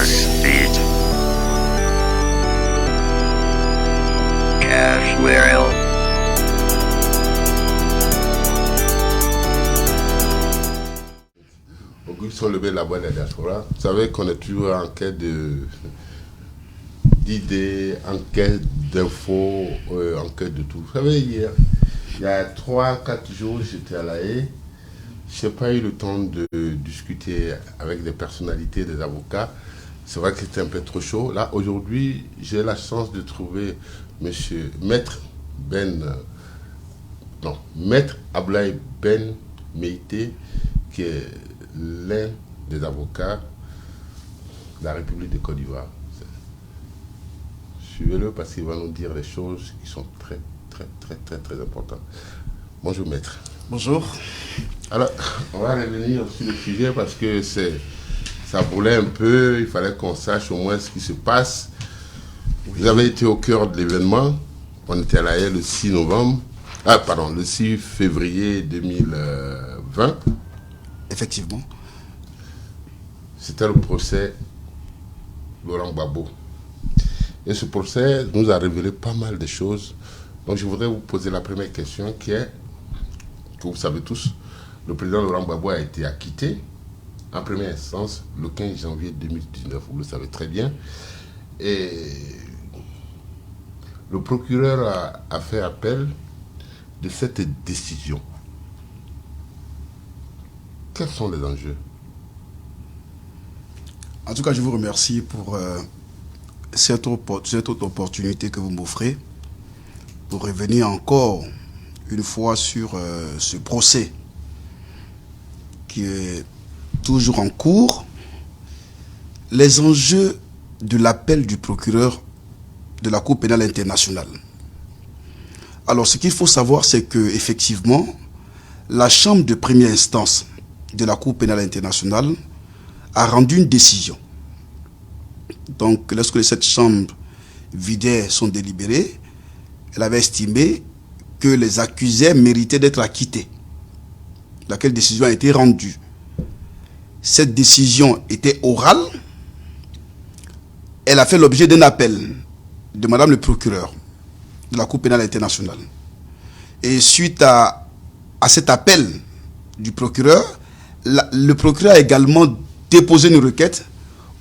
Speed. Cash Wheel. Auguste Levé, la voix de la diaspora. Vous savez qu'on est toujours en quête d'idées, en quête d'infos, en quête de tout. Vous savez, hier, il y a 3-4 jours, j'étais à La Haye. Je n'ai pas eu le temps de discuter avec des personnalités, des avocats. C'est vrai que c'était un peu trop chaud. Là, aujourd'hui, j'ai la chance de trouver Maître Ablaye Ben Meïté, qui est l'un des avocats de la République de Côte d'Ivoire. Suivez-le parce qu'il va nous dire des choses qui sont très, très, très, très, très importantes. Bonjour, Maître. Bonjour. Alors, on va revenir sur le sujet parce que ça brûlait un peu, il fallait qu'on sache au moins ce qui se passe. Oui. Vous avez été au cœur de l'événement. On était à La Haye le 6 février 2020. Effectivement. C'était le procès Laurent Gbagbo. Et ce procès nous a révélé pas mal de choses. Donc je voudrais vous poser la première question qui est, que vous savez tous, le président Laurent Gbagbo a été acquitté en première instance le 15 janvier 2019, vous le savez très bien. Et le procureur a fait appel de cette décision. Quels sont les enjeux? En tout cas, je vous remercie pour cette autre opportunité que vous m'offrez pour revenir encore une fois sur ce procès qui est toujours en cours. Les enjeux de l'appel du procureur de la Cour pénale internationale. Alors, ce qu'il faut savoir, c'est que effectivement, la chambre de première instance de la Cour pénale internationale a rendu une décision. Donc, lorsque cette chambre vidait son délibéré, elle avait estimé que les accusés méritaient d'être acquittés. Laquelle décision a été rendue. Cette décision était orale. Elle a fait l'objet d'un appel de Madame le procureur de la Cour pénale internationale. Et suite à cet appel du procureur, le procureur a également déposé une requête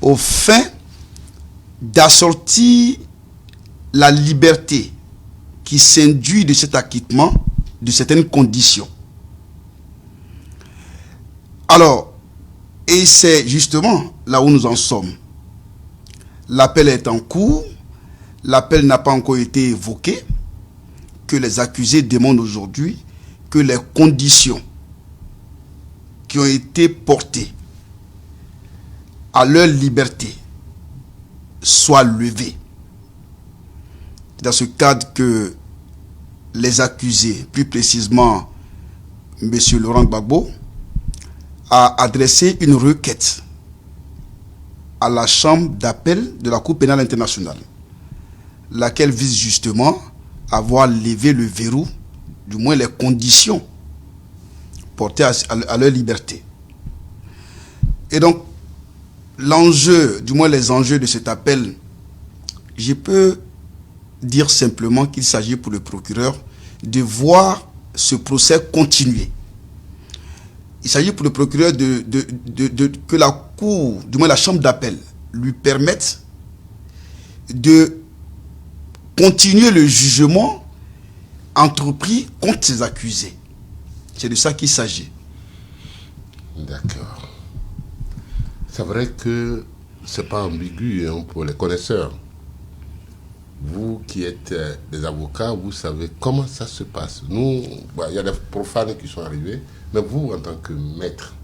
au fin d'assortir la liberté qui s'induit de cet acquittement de certaines conditions. Alors, et c'est justement là où nous en sommes. L'appel est en cours, l'appel n'a pas encore été évoqué, que les accusés demandent aujourd'hui que les conditions qui ont été portées à leur liberté soient levées. Dans ce cadre que les accusés, plus précisément M. Laurent Gbagbo, a adressé une requête à la chambre d'appel de la Cour pénale internationale, laquelle vise justement à voir lever le verrou, du moins les conditions portées à leur liberté. Et donc, l'enjeu, du moins les enjeux de cet appel, je peux dire simplement qu'il s'agit pour le procureur de voir ce procès continuer. Il s'agit pour le procureur que la cour, du moins la chambre d'appel, lui permette de continuer le jugement entrepris contre ses accusés. C'est de ça qu'il s'agit. D'accord. C'est vrai que c'est pas ambigu pour les connaisseurs. Vous qui êtes des avocats, vous savez comment ça se passe. Nous, il y a des profanes qui sont arrivés, mais vous, en tant que maître,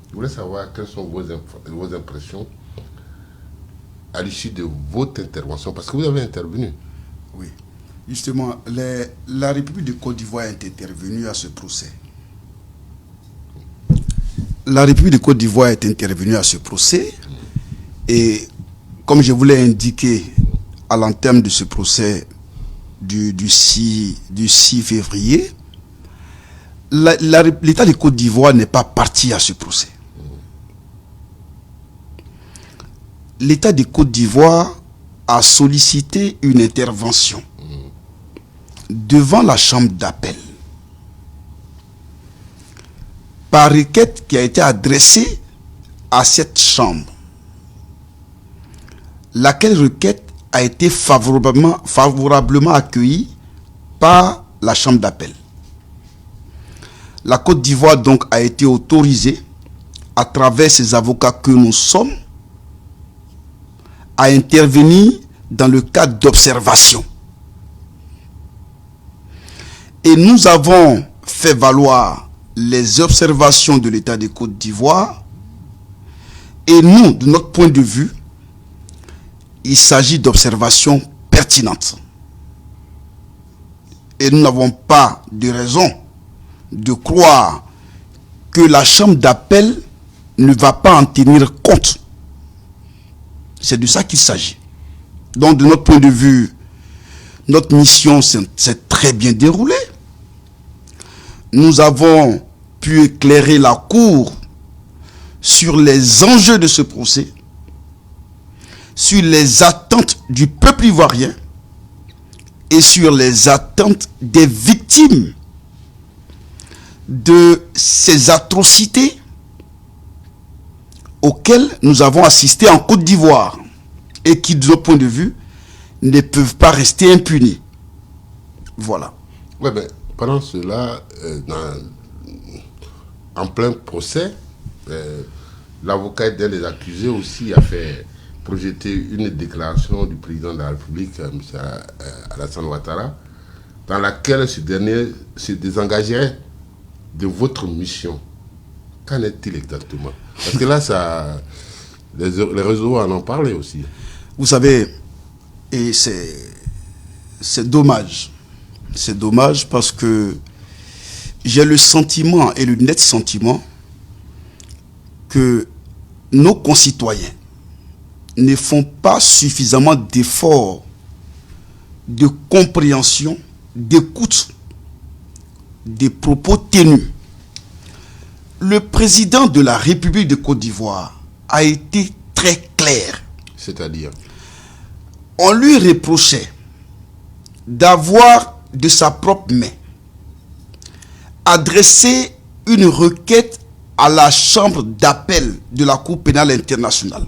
je voulais savoir quelles sont vos impressions à l'issue de votre intervention, parce que vous avez intervenu. Oui. Justement, la République de Côte d'Ivoire est intervenue à ce procès. La République de Côte d'Ivoire est intervenue à ce procès et, comme je vous l'ai indiqué à l'entame de ce procès du 6 février, l'État de Côte d'Ivoire n'est pas parti à ce procès. l'État de Côte d'Ivoire a sollicité une intervention devant la chambre d'appel par requête qui a été adressée à cette chambre, laquelle requête a été favorablement accueillie par la chambre d'appel. La Côte d'Ivoire donc a été autorisée, à travers ses avocats que nous sommes, à intervenir dans le cadre d'observation. Et nous avons fait valoir les observations de l'État de Côte d'Ivoire. Et nous, de notre point de vue, il s'agit d'observations pertinentes. Et nous n'avons pas de raison de croire que la chambre d'appel ne va pas en tenir compte. C'est de ça qu'il s'agit. Donc, de notre point de vue, notre mission s'est très bien déroulée. Nous avons pu éclairer la Cour sur les enjeux de ce procès, sur les attentes du peuple ivoirien et sur les attentes des victimes de ces atrocités auxquelles nous avons assisté en Côte d'Ivoire et qui, de notre point de vue, ne peuvent pas rester impunis. Voilà. Ouais, ben, pendant cela, en plein procès, l'avocat d'un des accusés aussi a fait projeter une déclaration du président de la République, M. Alassane Ouattara, dans laquelle ce dernier se désengagerait de votre mission. Qu'en est-il exactement? Parce que là, les réseaux en ont parlé aussi. Vous savez, et c'est dommage. C'est dommage parce que j'ai le sentiment et le net sentiment que nos concitoyens ne font pas suffisamment d'efforts de compréhension, d'écoute des propos tenus. Le président de la République de Côte d'Ivoire a été très clair. C'est-à-dire? On lui reprochait d'avoir de sa propre main adressé une requête à la chambre d'appel de la Cour pénale internationale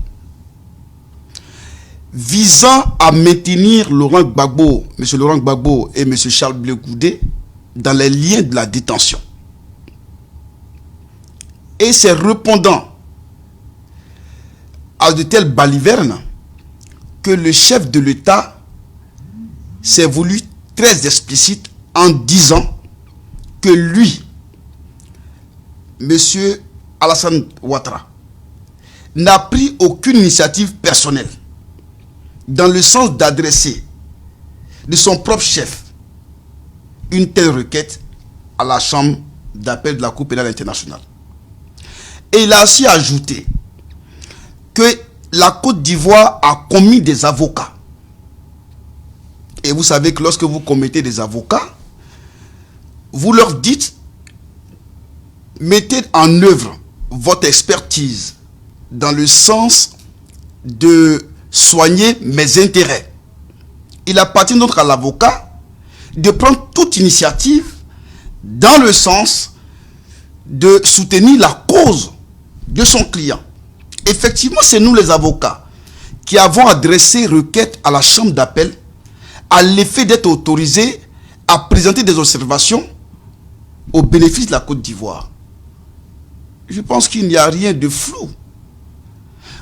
visant à maintenir Laurent Gbagbo, M. Laurent Gbagbo et M. Charles Blé Goudé dans les liens de la détention. Et c'est répondant à de telles balivernes que le chef de l'État s'est voulu très explicite en disant que lui, M. Alassane Ouattara, n'a pris aucune initiative personnelle dans le sens d'adresser de son propre chef une telle requête à la chambre d'appel de la Cour pénale internationale. Et il a aussi ajouté que la Côte d'Ivoire a commis des avocats. Et vous savez que lorsque vous commettez des avocats, vous leur dites, mettez en œuvre votre expertise dans le sens de soigner mes intérêts. Il appartient donc à l'avocat de prendre toute initiative dans le sens de soutenir la cause de son client. Effectivement, c'est nous les avocats qui avons adressé requête à la chambre d'appel à l'effet d'être autorisés à présenter des observations au bénéfice de la Côte d'Ivoire. Je pense qu'il n'y a rien de flou.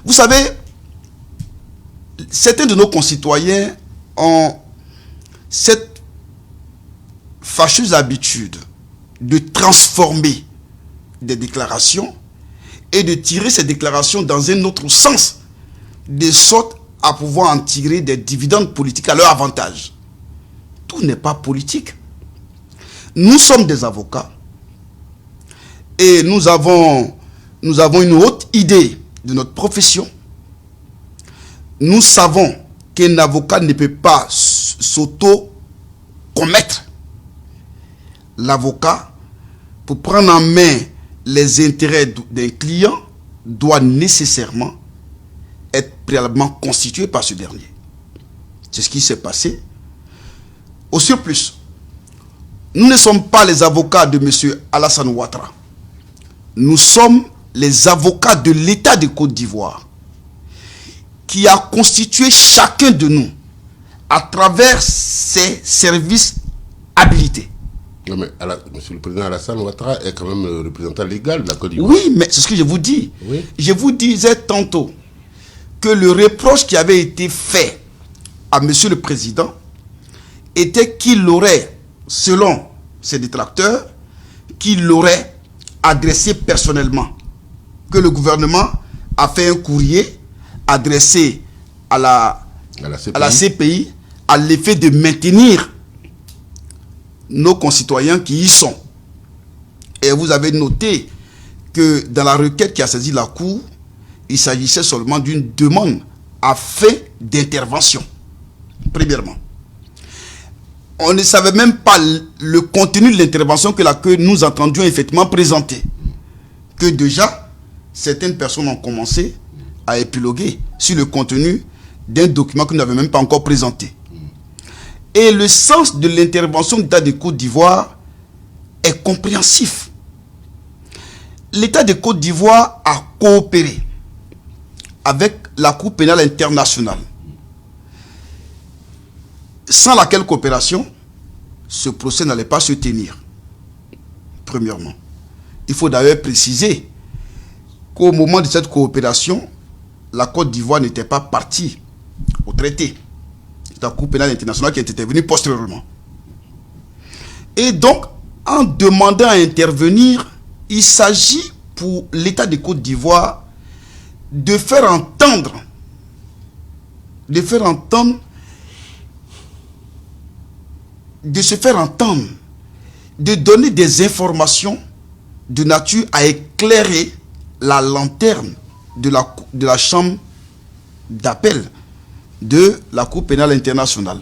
Vous savez, certains de nos concitoyens ont cette fâcheuse habitude de transformer des déclarations et de tirer ces déclarations dans un autre sens, de sorte à pouvoir en tirer des dividendes politiques à leur avantage. Tout n'est pas politique. Nous sommes des avocats et nous avons une haute idée de notre profession. Nous savons qu'un avocat ne peut pas s'auto-commettre. L'avocat, pour prendre en main les intérêts d'un client, doit nécessairement être préalablement constituée par ce dernier. C'est ce qui s'est passé. Au surplus, nous ne sommes pas les avocats de M. Alassane Ouattara. Nous sommes les avocats de l'État de Côte d'Ivoire qui a constitué chacun de nous à travers ses services habilités. Non mais Monsieur le Président Alassane Ouattara est quand même le représentant légal de la Côte d'Ivoire. Oui, mais c'est ce que je vous dis. Oui. Je vous disais tantôt que le reproche qui avait été fait à Monsieur le Président était qu'il aurait, selon ses détracteurs, qu'il l'aurait adressé personnellement. Que le gouvernement a fait un courrier adressé à la CPI à l'effet de maintenir nos concitoyens qui y sont. Et vous avez noté que dans la requête qui a saisi la Cour, il s'agissait seulement d'une demande à fait d'intervention. Premièrement. On ne savait même pas le contenu de l'intervention que nous entendions effectivement présenter. Que déjà, certaines personnes ont commencé à épiloguer sur le contenu d'un document que nous n'avions même pas encore présenté. Et le sens de l'intervention de l'État de Côte d'Ivoire est compréhensif. L'État de Côte d'Ivoire a coopéré avec la Cour pénale internationale, sans laquelle coopération, ce procès n'allait pas se tenir. Premièrement. Il faut d'ailleurs préciser qu'au moment de cette coopération, la Côte d'Ivoire n'était pas partie au traité. C'est la Cour pénale internationale qui est intervenue postérieurement. Et donc, en demandant à intervenir, il s'agit pour l'État de Côte d'Ivoire de faire entendre, de se faire entendre, de donner des informations de nature à éclairer la lanterne de la chambre d'appel de la Cour pénale internationale.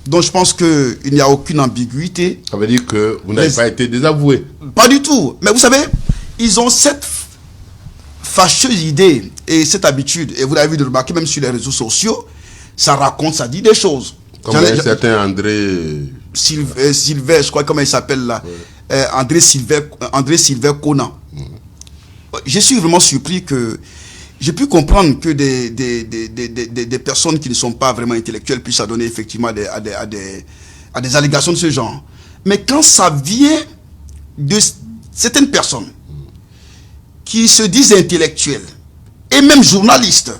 Donc je pense qu'il n'y a aucune ambiguïté. Ça veut dire que vous n'avez pas été désavoué. Pas du tout. Mais vous savez, ils ont cette fâcheuse idée et cette habitude, et vous l'avez vu de remarquer même sur les réseaux sociaux, ça raconte, ça dit des choses. Comme un certain André... Sylvain, je crois comment il s'appelle là. Ouais. André Sylvain Conan. Je suis vraiment surpris que j'ai pu comprendre que des personnes qui ne sont pas vraiment intellectuelles puissent adonner effectivement à des allégations de ce genre. Mais quand ça vient de certaines personnes qui se disent intellectuelles et même journalistes,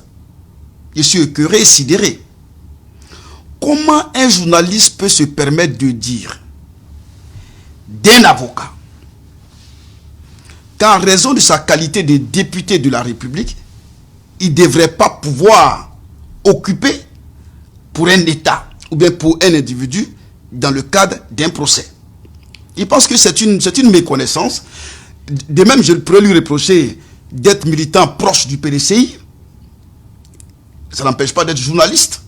je suis écœuré et sidéré. Comment un journaliste peut se permettre de dire d'un avocat qu'en raison de sa qualité de député de la République, il ne devrait pas pouvoir occuper pour un État ou bien pour un individu dans le cadre d'un procès. Il pense que c'est une méconnaissance. De même, je pourrais lui reprocher d'être militant proche du PDCI. Ça n'empêche pas d'être journaliste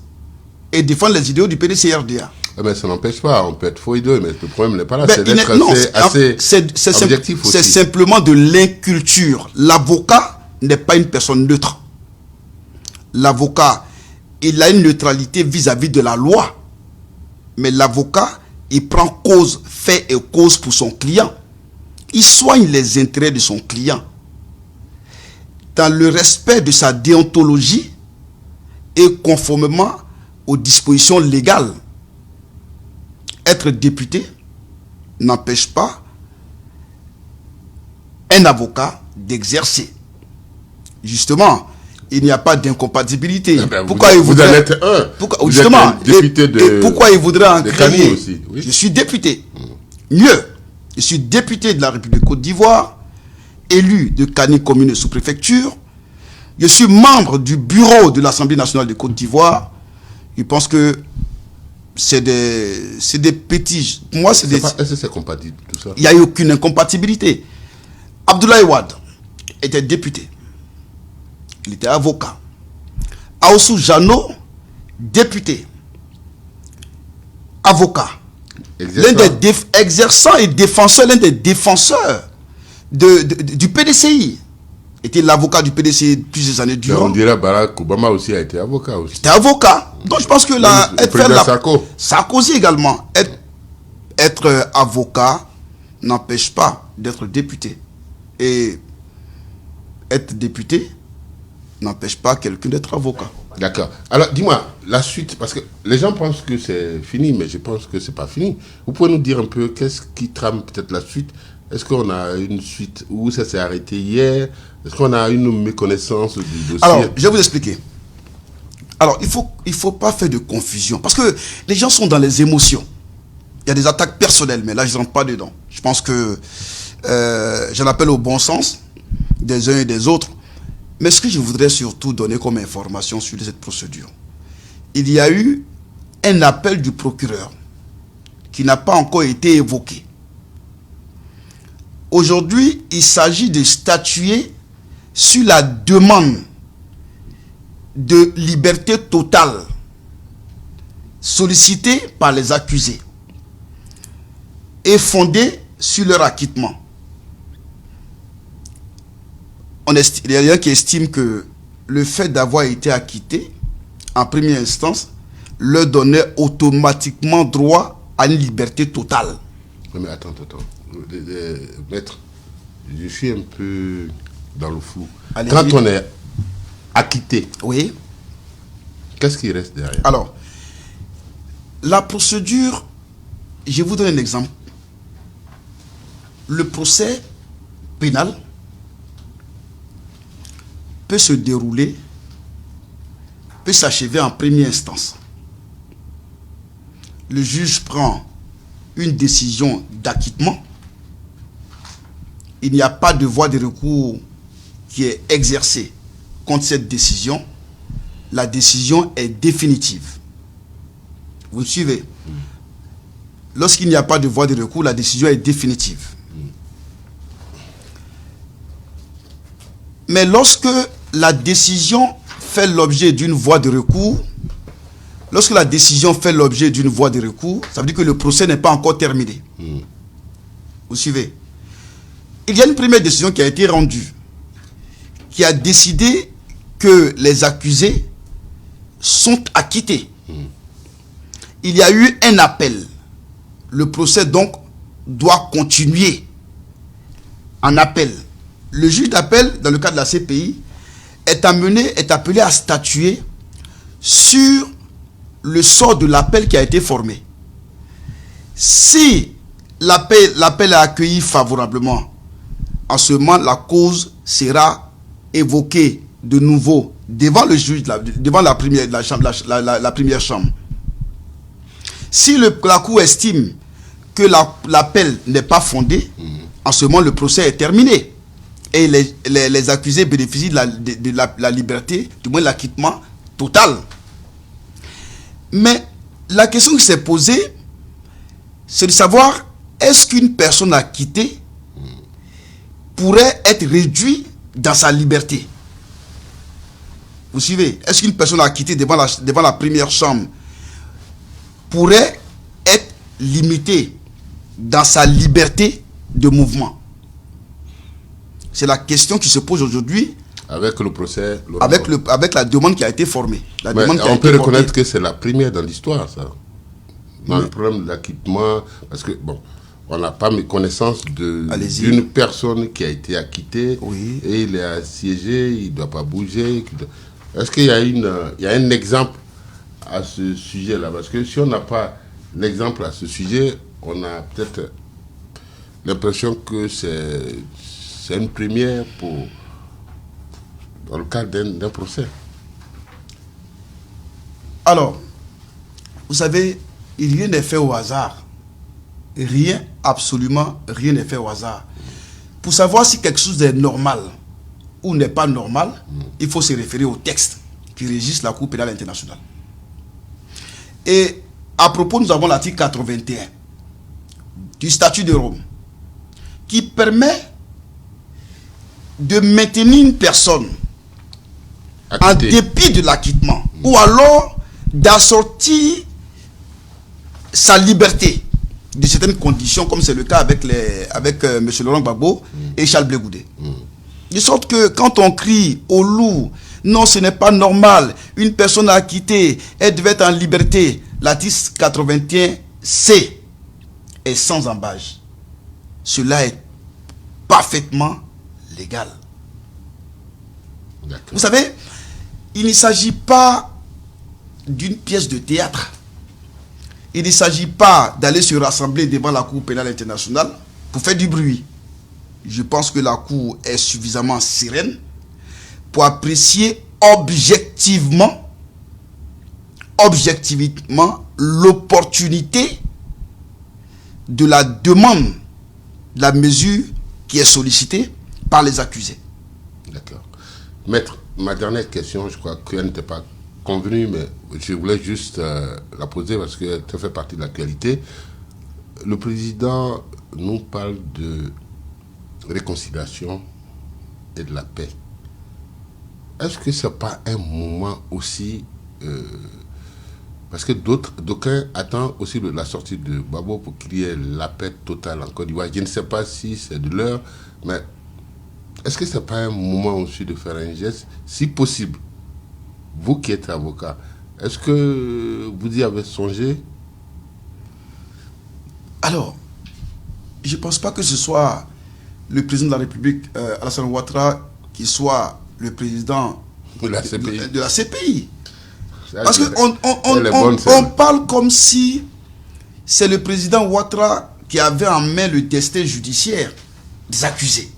et défendre les idéaux du PDCRDA. Mais ça n'empêche pas, on peut être faux idéaux, mais le problème n'est pas là, c'est d'être assez objectif aussi. C'est simplement de l'inculture. L'avocat n'est pas une personne neutre. L'avocat, il a une neutralité vis-à-vis de la loi. Mais l'avocat, il prend cause, fait et cause pour son client. Il soigne les intérêts de son client dans le respect de sa déontologie et conformément aux dispositions légales. Être député n'empêche pas un avocat d'exercer. Justement, il n'y a pas d'incompatibilité. Pourquoi il voudrait être un justement, député de pourquoi il voudrait en créer aussi, oui. Je suis député. Mieux, je suis député de la République de Côte d'Ivoire, élu de Kani commune sous-préfecture. Je suis membre du bureau de l'Assemblée nationale de Côte d'Ivoire. Je pense que c'est des petits... Pour moi, c'est des... Est-ce que c'est compatible, tout ça? Il n'y a eu aucune incompatibilité. Abdoulaye Wade était député. Il était avocat. Aoussou Jano, député. Avocat. Exerçant et défenseur, l'un des défenseurs du PDCI. était l'avocat du PDC plusieurs années durant. On dirait Barack Obama aussi a été avocat aussi. C'était avocat. Donc je pense que Sarkozy également, être avocat n'empêche pas d'être député. Et être député n'empêche pas quelqu'un d'être avocat. D'accord. Alors, dis-moi, la suite, parce que les gens pensent que c'est fini, mais je pense que c'est pas fini. Vous pouvez nous dire un peu qu'est-ce qui trame peut-être la suite? Est-ce qu'on a une suite où ça s'est arrêté hier? Est-ce qu'on a une méconnaissance du dossier? Alors, je vais vous expliquer. Alors, il faut pas faire de confusion, parce que les gens sont dans les émotions. Il y a des attaques personnelles, mais là, je ne rentre pas dedans. Je pense que j'en appelle au bon sens des uns et des autres. Mais ce que je voudrais surtout donner comme information sur cette procédure, il y a eu un appel du procureur qui n'a pas encore été évoqué. Aujourd'hui, il s'agit de statuer sur la demande de liberté totale sollicitée par les accusés et fondée sur leur acquittement. Il y a quelqu'un qui estime que le fait d'avoir été acquitté en première instance leur donnait automatiquement droit à une liberté totale. Mais attends. Maître, je suis un peu dans le flou. Quand on est acquitté, oui, qu'est-ce qui reste derrière? Alors, la procédure, je vous donne un exemple. Le procès pénal peut se dérouler, peut s'achever en première instance. Le juge prend une décision d'acquittement. Il n'y a pas de voie de recours qui est exercée contre cette décision. La décision est définitive. Vous suivez? Lorsqu'il n'y a pas de voie de recours, la décision est définitive. Mais lorsque la décision fait l'objet d'une voie de recours, ça veut dire que le procès n'est pas encore terminé. Vous suivez? Il y a une première décision qui a été rendue, qui a décidé que les accusés sont acquittés. Il y a eu un appel. Le procès donc doit continuer en appel. Le juge d'appel, dans le cadre de la CPI, est appelé à statuer sur le sort de l'appel qui a été formé. Si l'appel est accueilli favorablement, en ce moment, la cause sera évoquée de nouveau devant le juge, devant la première chambre. Si la cour estime que l'appel n'est pas fondé, en ce moment, le procès est terminé. Et les accusés bénéficient de la liberté, du moins l'acquittement total. Mais la question qui s'est posée, c'est de savoir, est-ce qu'une personne acquittée pourrait être réduite dans sa liberté? Vous suivez? Est-ce qu'une personne acquittée devant la première chambre pourrait être limitée dans sa liberté de mouvement? C'est la question qui se pose aujourd'hui. Avec le procès. Avec la demande qui a été formée. On peut reconnaître que c'est la première dans l'histoire, ça. Dans le problème de l'acquittement. Parce que, bon, on n'a pas connaissance d'une personne qui a été acquittée. Oui. Et il est assiégé, il ne doit pas bouger. Est-ce qu'il y a un exemple à ce sujet-là? Parce que si on n'a pas l'exemple à ce sujet, on a peut-être l'impression que c'est une première dans le cadre d'un procès. Alors, vous savez, rien n'est fait au hasard. Rien, absolument rien n'est fait au hasard. Pour savoir si quelque chose est normal ou n'est pas normal, il faut se référer au texte qui régisse la Cour pénale internationale. Et à propos, nous avons l'article 81 du statut de Rome qui permet de maintenir une personne en dépit de l'acquittement ou alors d'assortir sa liberté de certaines conditions, comme c'est le cas avec M. Laurent Gbagbo et Charles Blé Goudé. De sorte que quand on crie au loup, non, ce n'est pas normal, une personne a quitté, elle devait être en liberté. L'article 81C est sans embâche. Cela est parfaitement légal. Vous savez, il ne s'agit pas d'une pièce de théâtre. Il ne s'agit pas d'aller se rassembler devant la Cour pénale internationale pour faire du bruit. Je pense que la Cour est suffisamment sereine pour apprécier objectivement l'opportunité de la demande, de la mesure qui est sollicitée par les accusés. D'accord. Maître, ma dernière question, je crois qu'elle n'était pas convenue, mais je voulais juste la poser parce que ça fait partie de l'actualité. Le président nous parle de réconciliation et de la paix. Est-ce que ce n'est pas un moment aussi... parce que d'aucuns attendent aussi la sortie de Gbagbo pour qu'il y ait la paix totale en Côte d'Ivoire. Je ne sais pas si c'est de l'heure, mais est-ce que ce n'est pas un moment aussi de faire un geste, si possible? Vous qui êtes avocat, est-ce que vous y avez songé? Alors, je ne pense pas que ce soit le président de la République, Alassane Ouattara, qui soit le président de la CPI. De la CPI. Parce qu'on parle comme si c'est le président Ouattara qui avait en main le destin judiciaire des accusés.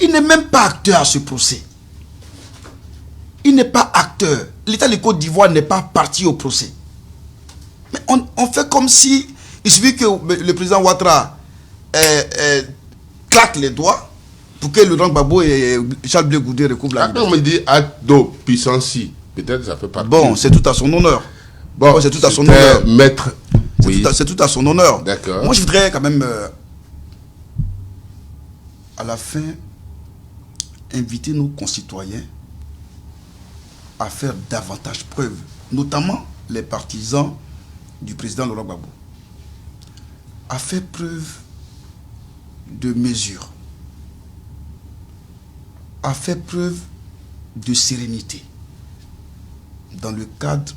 Il n'est même pas acteur à ce procès. Il n'est pas acteur. L'État de Côte d'Ivoire n'est pas parti au procès. Mais on fait comme si il suffit que le président Ouattara claque les doigts pour que Laurent Gbagbo et Charles Blé Goudé recouvrent la liberté. On me dit acte de puissance. Peut-être ça fait partie. Bon, c'est tout à son honneur. Bon, c'est tout à son honneur. Maître. C'est tout à son honneur. D'accord. Moi, je voudrais quand même, à la fin, inviter nos concitoyens à faire davantage preuve, notamment les partisans du président Laurent Gbagbo, à faire preuve de mesure, à faire preuve de sérénité dans le cadre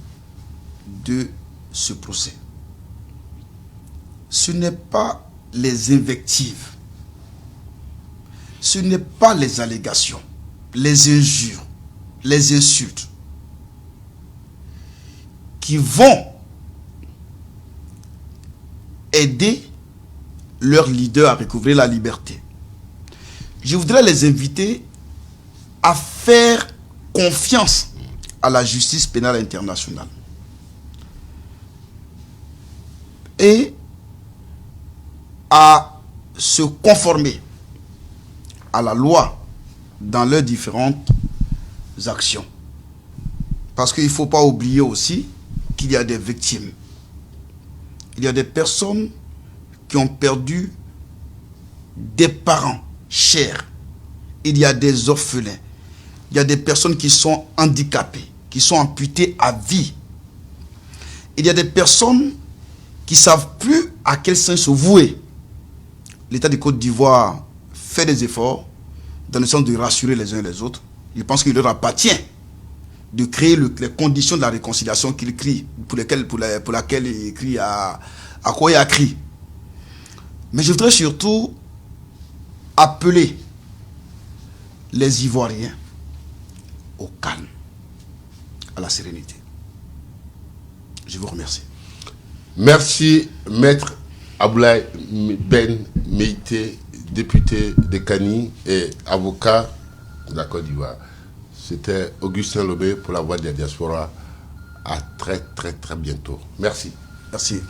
de ce procès. Ce n'est pas les invectives, ce n'est pas les allégations, les injures, les insultes qui vont aider leur leader à recouvrer la liberté. Je voudrais les inviter à faire confiance à la justice pénale internationale et à se conformer à la loi dans leurs différentes actions. Parce qu'il ne faut pas oublier aussi qu'il y a des victimes. Il y a des personnes qui ont perdu des parents chers. Il y a des orphelins. Il y a des personnes qui sont handicapées, qui sont amputées à vie. Il y a des personnes qui ne savent plus à quel sens se vouer. L'État de Côte d'Ivoire fait des efforts dans le sens de rassurer les uns et les autres. Je pense qu'il leur appartient de créer les conditions de la réconciliation qu'il crie, pour laquelle il crie à quoi il a crié. Mais je voudrais surtout appeler les Ivoiriens au calme, à la sérénité. Je vous remercie. Merci, Maître Aboulaye Ben Meïté, député de Kani et avocat de la Côte d'Ivoire. C'était Augustin Lobé pour la Voix de la Diaspora. À très, très, très bientôt. Merci. Merci.